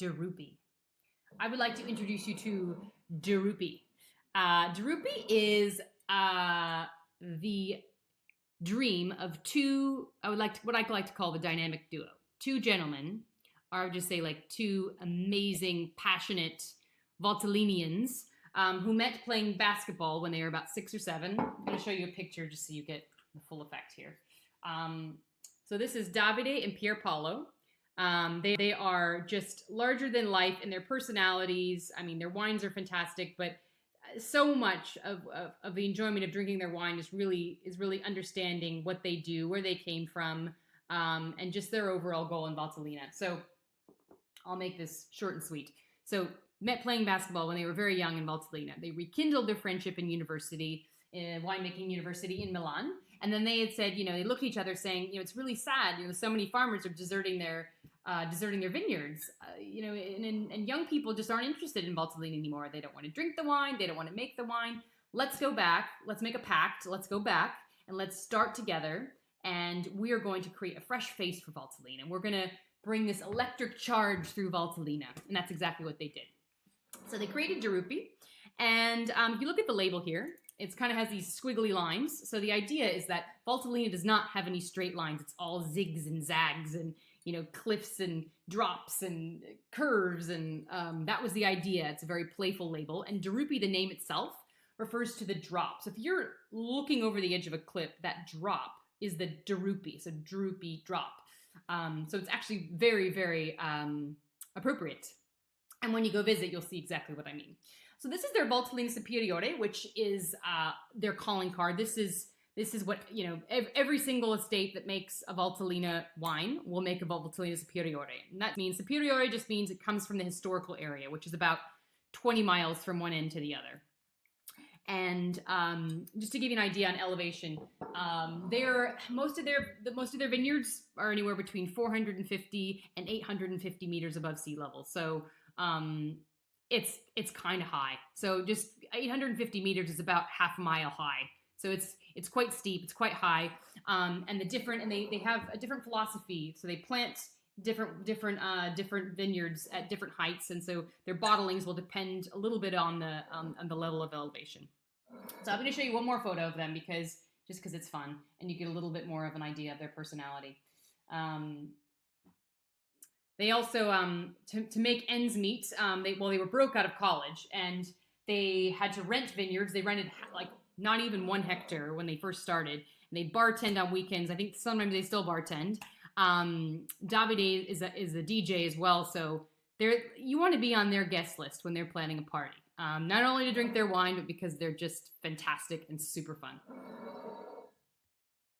DIRUPI. I would like to introduce you to DIRUPI. DIRUPI is the dream of two, what I like to call the dynamic duo. Two gentlemen, or I would just say like two amazing, passionate Valtellinians who met playing basketball when they were about 6 or 7. I'm going to show you a picture just so you get the full effect here. So this is Davide and Pier Paolo. They are just larger than life in their personalities. I mean, their wines are fantastic, but so much of the enjoyment of drinking their wine is really understanding what they do, where they came from, and just their overall goal in Valtellina. So I'll make this short and sweet. So met playing basketball when they were very young in Valtellina. They rekindled their friendship in university, in winemaking university in Milan. And then they had said, they looked at each other saying, it's really sad, so many farmers are deserting their vineyards, and young people just aren't interested in Valtellina anymore. They don't want to drink the wine. They don't want to make the wine. Let's go back. Let's make a pact. Let's go back and let's start together. And we are going to create a fresh face for Valtellina. We're going to bring this electric charge through Valtellina. And that's exactly what they did. So they created DIRUPI. And if you look at the label here, it kind of has these squiggly lines. So the idea is that Valtellina does not have any straight lines. It's all zigs and zags and, cliffs and drops and curves. And that was the idea. It's a very playful label. And DIRUPI, the name itself, refers to the drop. So if you're looking over the edge of a cliff, that drop is the DIRUPI. So DIRUPI drop. So it's actually very, very appropriate. And when you go visit, you'll see exactly what I mean. So this is their Valtellina Superiore, which is their calling card. This is what, every single estate that makes a Valtellina wine will make a Valtellina Superiore. And that means Superiore just means it comes from the historical area, which is about 20 miles from one end to the other. And just to give you an idea on elevation, most of their vineyards are anywhere between 450 and 850 meters above sea level. So it's kind of high. So just 850 meters is about half a mile high. So it's quite steep. It's quite high. And they have a different philosophy. So they plant different vineyards at different heights, and so their bottlings will depend a little bit on the level of elevation. So I'm going to show you one more photo of them because it's fun, and you get a little bit more of an idea of their personality. They also to make ends meet. They were broke out of college, and they had to rent vineyards. They rented like not even 1 hectare when they first started. And they bartend on weekends. I think sometimes they still bartend. Davide is a DJ as well, so you want to be on their guest list when they're planning a party. Not only to drink their wine, but because they're just fantastic and super fun.